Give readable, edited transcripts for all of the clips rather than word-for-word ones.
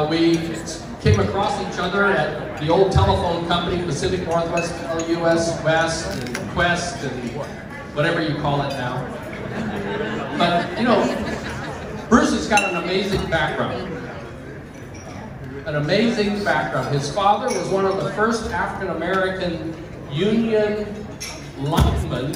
We came across each other at the old telephone company, Pacific Northwest, US West, and Quest, and whatever you call it now. But, you know, Bruce has got an amazing background. An amazing background. His father was one of the first African-American union linemen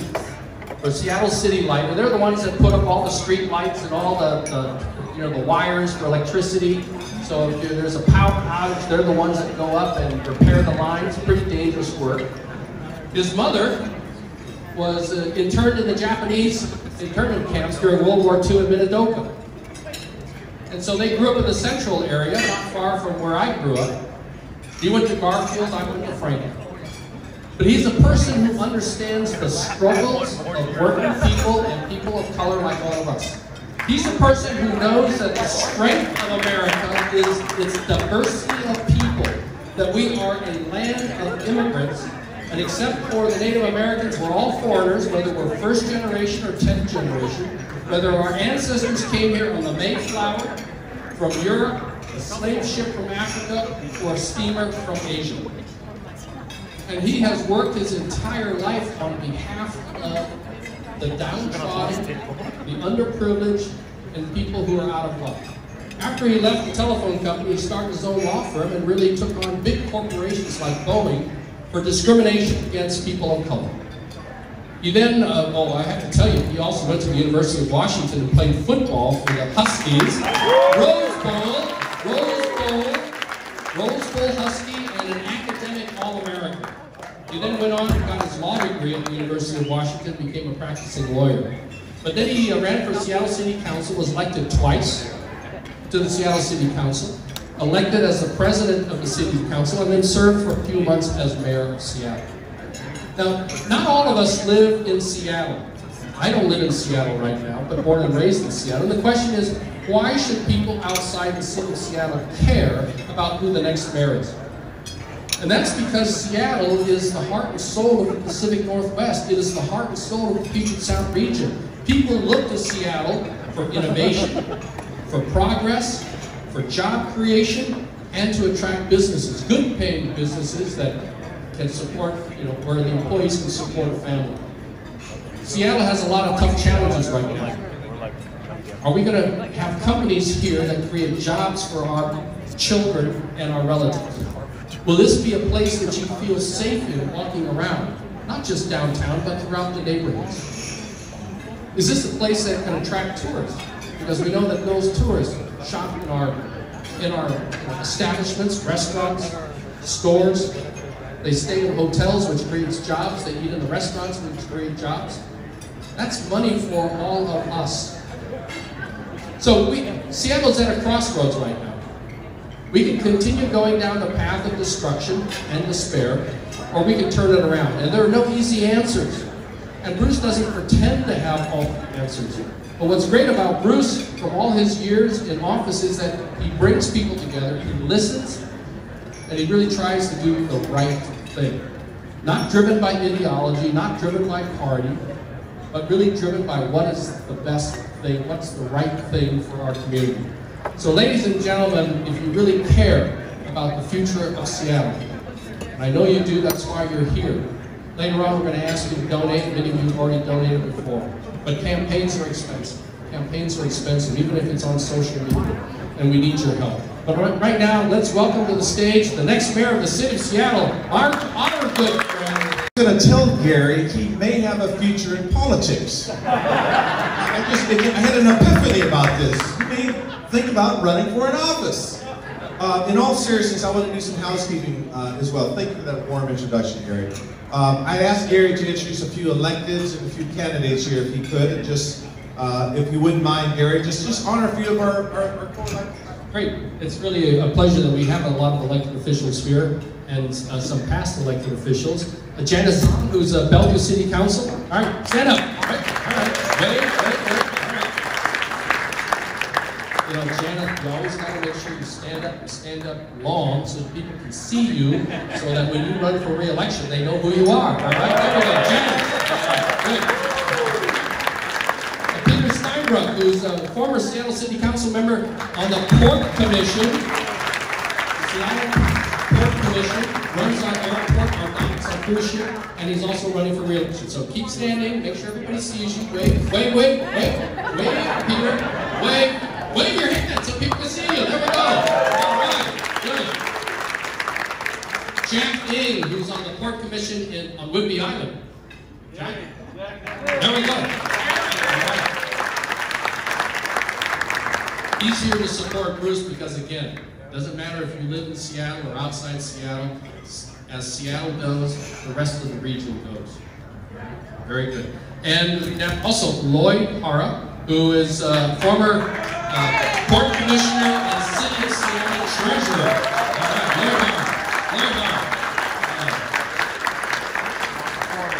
for Seattle City Light. And they're the ones that put up all the street lights and all the wires for electricity. So if there's a power outage, they're the ones that go up and repair the lines. Pretty dangerous work. His mother was interned in the Japanese internment camps during World War II in Minidoka. And so they grew up in the central area, not far from where I grew up. He went to Garfield, I went to Franklin. But he's a person who understands the struggles of working people and people of color like all of us. He's a person who knows that the strength of America is its diversity of people, that we are a land of immigrants, and except for the Native Americans, we're all foreigners, whether we're first generation or 10th generation, whether our ancestors came here on the Mayflower, from Europe, a slave ship from Africa, or a steamer from Asia. And he has worked his entire life on behalf of the downtrodden, the underprivileged, and people who are out of luck. After he left the telephone company, he started his own law firm and really took on big corporations like Boeing for discrimination against people of color. He then, I have to tell you, he also went to the University of Washington and played football for the Huskies. Rose Bowl Husky, and an academic All-American. He then went on and got his law degree at the University of Washington, became a practicing lawyer. But then he ran for Seattle City Council, was elected twice to the Seattle City Council, elected as the president of the City Council, and then served for a few months as mayor of Seattle. Now, not all of us live in Seattle. I don't live in Seattle right now, but born and raised in Seattle. And the question is, why should people outside the city of Seattle care about who the next mayor is? And that's because Seattle is the heart and soul of the Pacific Northwest. It is the heart and soul of the Puget Sound region. People look to Seattle for innovation, for progress, for job creation, and to attract businesses, good paying businesses that can support, where the employees can support a family. Seattle has a lot of tough challenges right now. Are we going to have companies here that create jobs for our children and our relatives? Will this be a place that you feel safe in walking around, not just downtown, but throughout the neighborhoods? Is this a place that can attract tourists? Because we know that those tourists shop in our establishments, restaurants, stores. They stay in hotels, which creates jobs. They eat in the restaurants, which create jobs. That's money for all of us. So Seattle's at a crossroads right now. We can continue going down the path of destruction and despair, or we can turn it around. And there are no easy answers. And Bruce doesn't pretend to have all the answers. But what's great about Bruce, from all his years in office, is that he brings people together, he listens, and he really tries to do the right thing. Not driven by ideology, not driven by party, but really driven by what is the best thing, what's the right thing for our community. So ladies and gentlemen, if you really care about the future of Seattle, and I know you do, that's why you're here. Later on, we're going to ask you to donate. Many of you have already donated before. But campaigns are expensive. Campaigns are expensive, even if it's on social media, and we need your help. But right now, let's welcome to the stage the next mayor of the city of Seattle, our good friend. I'm going to tell Gary he may have a future in politics. I had an epiphany about this. You may think about running for an office. In all seriousness, I want to do some housekeeping as well. Thank you for that warm introduction, Gary. I asked Gary to introduce a few electeds and a few candidates here, if he could, and just, if you wouldn't mind, Gary, just honor a few of our co-electeds. Great. It's really a pleasure that we have a lot of elected officials here, and some past elected officials. Janet Zhong, who's a Bellevue City Council. All right, stand up. All right. Ready? Janet, you always got to make sure you stand up long so that people can see you, so that when you run for re-election, they know who you are. All right, there we go, Janet. Peter Steinbrook, who's a former Seattle City Council member on the Port Commission. Seattle Port Commission, runs our airport, our docks, our cruise ship, and he's also running for re-election. So keep standing, make sure everybody sees you. Wave, wave, wave, wave, wave, Peter, wave, wave your hand so people can see you. There we go. All right, good. Jack Ng, who's on the Port Commission on Whidbey Island. Jack? There we go. All right. He's here to support Bruce because, again, it doesn't matter if you live in Seattle or outside Seattle. As Seattle goes, the rest of the region goes. Very good. And also Lloyd Hara, who is former Port Commissioner and City of Seattle Treasurer. All right, Lloyd Hara. Lloyd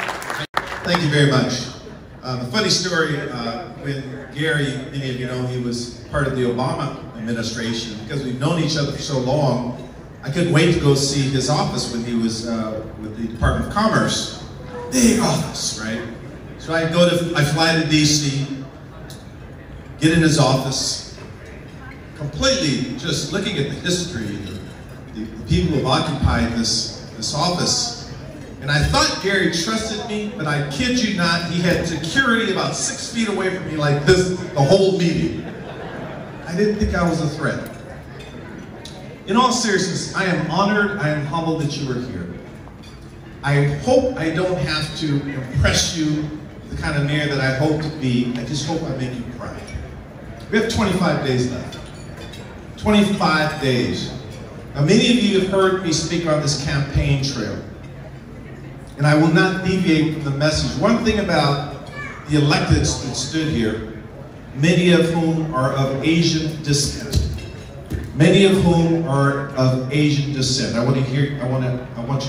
Hara. Thank you very much. The funny story, when Gary, many of you know, he was part of the Obama administration. Because we've known each other for so long, I couldn't wait to go see his office when he was with the Department of Commerce. Big office, right? So I fly to DC, get in his office, completely just looking at the history, the people who have occupied this office. And I thought Gary trusted me, but I kid you not, he had security about 6 feet away from me like this the whole meeting. I didn't think I was a threat. In all seriousness, I am honored, I am humbled that you are here. I hope I don't have to impress you, the kind of mayor that I hope to be. I just hope I make you proud. We have 25 days left. 25 days. Now many of you have heard me speak on this campaign trail. And I will not deviate from the message. One thing about the electeds that stood here, many of whom are of Asian descent. Many of whom are of Asian descent. I want you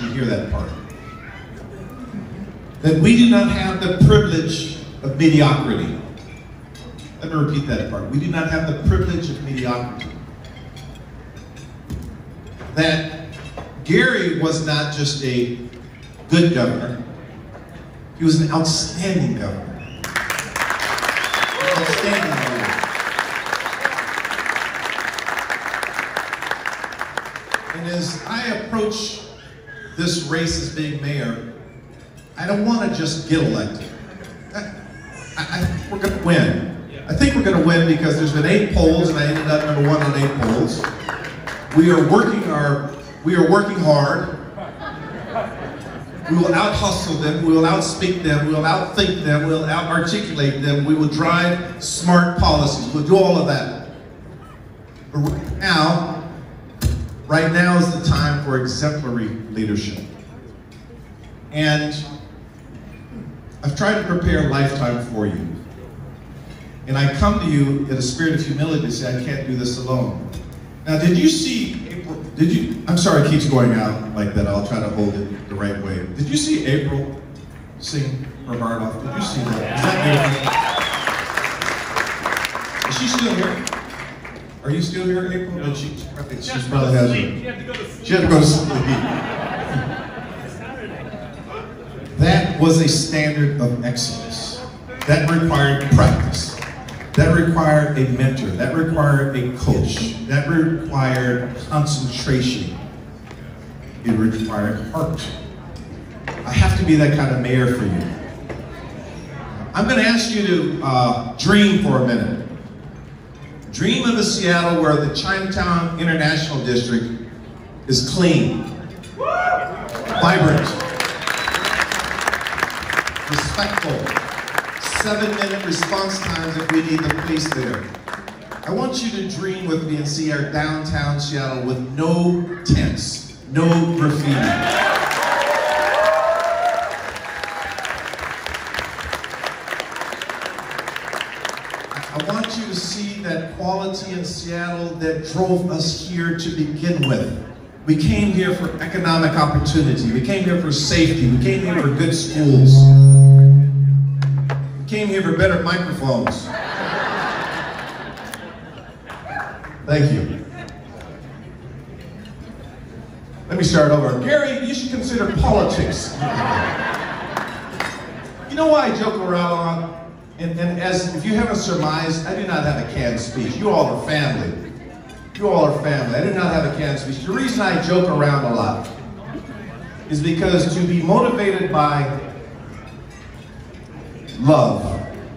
to hear that part. That we do not have the privilege of mediocrity. Let me repeat that part. We do not have the privilege of mediocrity. That Gary was not just a good governor, he was an outstanding governor. Outstanding governor. And as I approach this race as being mayor, I don't want to just get elected. I think we're going to win. I think we're going to win because there's been 8 polls and I ended up number 1 on 8 polls. We are working hard. We will out-hustle them, we will outspeak them, we will outthink them, we will out-articulate them, we will drive smart policies, we'll do all of that. But right now is the time for exemplary leadership. And I've tried to prepare a lifetime for you. And I come to you in a spirit of humility to say, I can't do this alone. Now, did you see April? I'm sorry it keeps going out like that. I'll try to hold it the right way. Did you see April sing her heart off? Did you see that? Is that beautiful? Is she still here? Are you still here, April? No, she probably hasn't. She had to go to sleep. That was a standard of excellence. That required practice. That required a mentor. That required a coach. That required concentration. It required heart. I have to be that kind of mayor for you. I'm going to ask you to dream for a minute. Dream of a Seattle where the Chinatown International District is clean, vibrant, respectful, 7-minute response times if we need the police there. I want you to dream with me and see our downtown Seattle with no tents, no graffiti. I want you to see that quality in Seattle that drove us here to begin with. We came here for economic opportunity. We came here for safety. We came here for good schools. We came here for better microphones. Thank you. Let me start over. Gary, you should consider politics. You know why I joke around? And as if you haven't surmised, I do not have a canned speech. You all are family. You all are family. I do not have a canned speech. The reason I joke around a lot is because to be motivated by love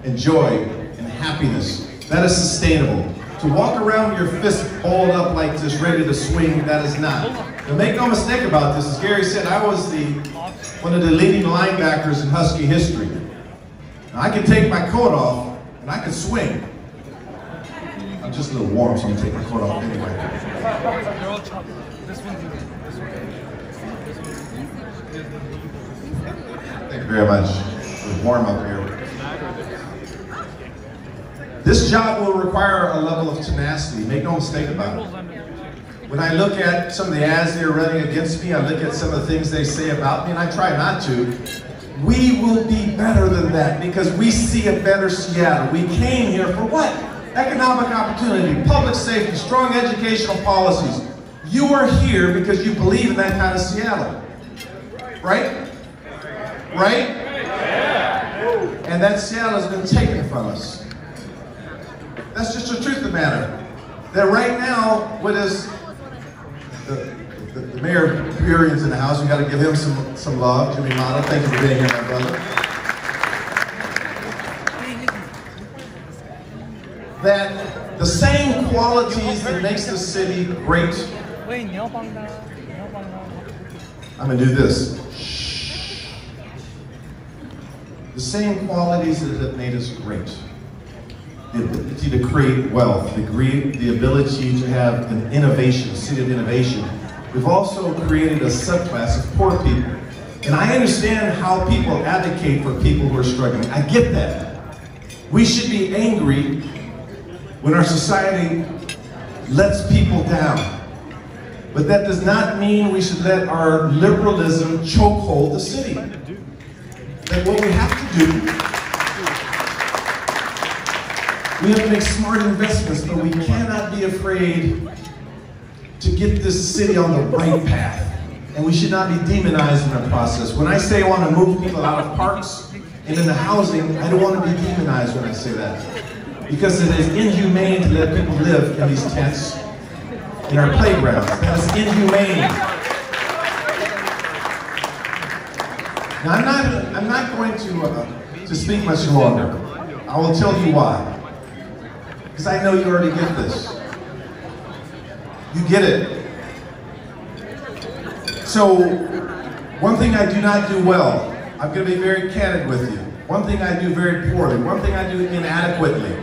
and joy and happiness, that is sustainable. To walk around with your fist balled up like this, ready to swing, that is not. But make no mistake about this, as Gary said, I was one of the leading linebackers in Husky history. Now, I could take my coat off and I could swing. I'm just a little warm, so I'm going to take my coat off anyway. Thank you very much. It's warm up here. This job will require a level of tenacity, make no mistake about it. When I look at some of the ads they're running against me, I look at some of the things they say about me, and I try not to. We will be better than that because we see a better Seattle. We came here for what? Economic opportunity, public safety, strong educational policies. You are here because you believe in that kind of Seattle. Right? Right? And that Seattle has been taken from us. That's just the truth of the matter. That right now, what is the mayor of Burion's in the house, we got to give him some love. Jimmy Mata, thank you for being here, my brother. That the same qualities that makes the city great. I'm gonna do this. The same qualities that have made us great. The ability to create wealth, the ability to have an innovation, a city of innovation. We've also created a subclass of poor people. And I understand how people advocate for people who are struggling. I get that. We should be angry when our society lets people down. But that does not mean we should let our liberalism chokehold the city. That what we have to do, we have to make smart investments, but we cannot be afraid to get this city on the right path. And we should not be demonized in the process. When I say I want to move people out of parks and into housing, I don't want to be demonized when I say that. Because it is inhumane to let people live in these tents, in our playgrounds. That is inhumane. Now I'm not going to speak much longer. I will tell you why. Because I know you already get this. You get it. So, one thing I do not do well, I'm going to be very candid with you. One thing I do very poorly. One thing I do inadequately.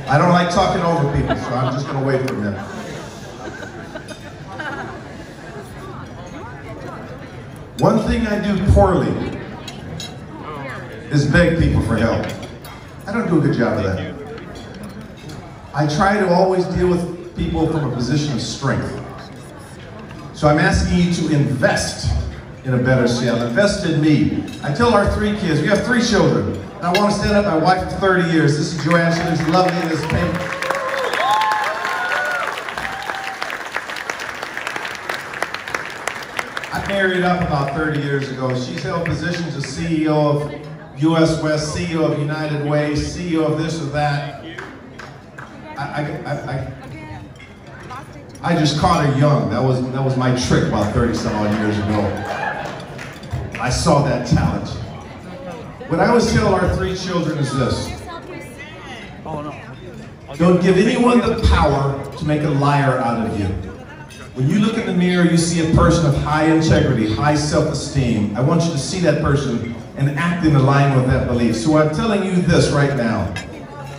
I don't like talking over people, so I'm just going to wait for a minute. One thing I do poorly is beg people for help. I don't do a good job of that. I try to always deal with people from a position of strength. So I'm asking you to invest in a better Seattle. Invest in me. I tell our 3 kids, we have 3 children, and I want to stand up my wife for 30 years. This is Joanne, she looks lovely in this pink. I married up about 30 years ago. She's held positions as CEO of US West, CEO of United Way, CEO of this or that. I just caught her young. That was my trick about 30-some-odd years ago. I saw that talent. What I always tell our 3 children is this. Don't give anyone the power to make a liar out of you. When you look in the mirror, you see a person of high integrity, high self-esteem. I want you to see that person and act in line with that belief. So I'm telling you this right now.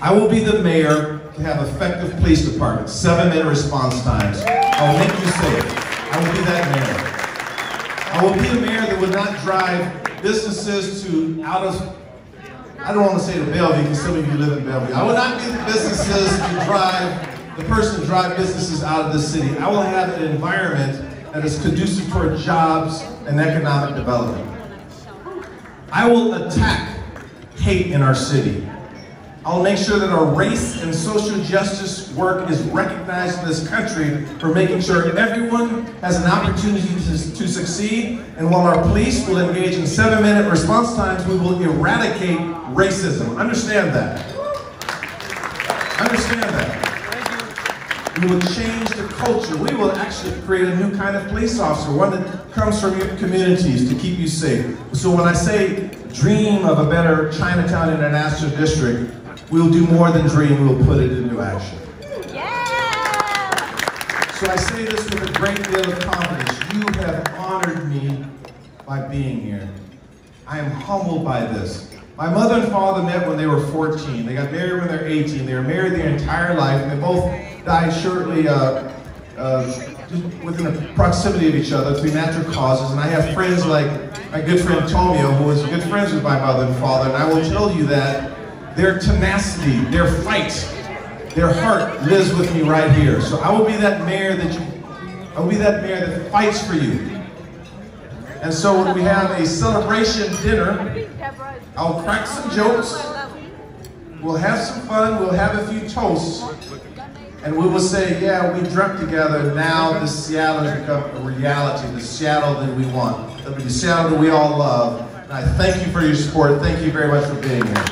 I will be the mayor to have effective police departments, 7-minute response times. I will make you safe. I will be that mayor. I will be the mayor that would not drive businesses to I don't want to say to Bellevue because some of you live in Bellevue. I will not be the businesses the person to drive businesses out of the city. I will have an environment that is conducive for jobs and economic development. I will attack hate in our city. I'll make sure that our race and social justice work is recognized in this country for making sure everyone has an opportunity to succeed. And while our police will engage in 7-minute response times, we will eradicate racism. Understand that. Understand that. We will change the culture. We will actually create a new kind of police officer, one that comes from your communities to keep you safe. So when I say dream of a better Chinatown International District, we'll do more than dream, we'll put it into action. Yeah! So I say this with a great deal of confidence. You have honored me by being here. I am humbled by this. My mother and father met when they were 14. They got married when they were 18. They were married their entire life, and they both died shortly within a proximity of each other through natural causes. And I have friends like my good friend Tomio, who was good friends with my mother and father, and I will tell you that their tenacity, their fight, their heart lives with me right here. So I will be that mayor that fights for you. And so when we have a celebration dinner, I'll crack some jokes, we'll have some fun, we'll have a few toasts, and we will say, yeah, we dreamt together, now the Seattle has become a reality, the Seattle that we want, the Seattle that we all love. And I thank you for your support, thank you very much for being here.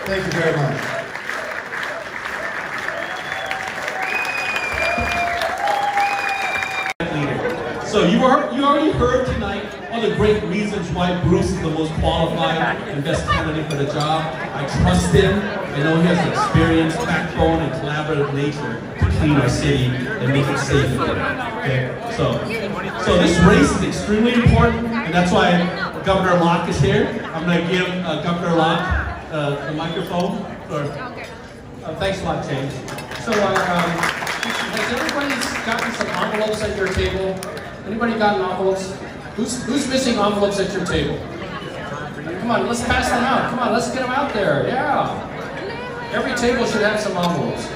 Thank you very much. So you already heard tonight all the great reasons why Bruce is the most qualified and best candidate for the job. I trust him. I know he has the experience, backbone, and collaborative nature to clean our city and make it safe again. Okay? So this race is extremely important, and that's why Governor Locke is here. I'm going to give Governor Locke the microphone. Thanks a lot, James. So, has everybody gotten some envelopes at your table? Anybody gotten envelopes? Who's missing envelopes at your table? Come on, let's pass them out. Come on, let's get them out there. Yeah. Every table should have some envelopes.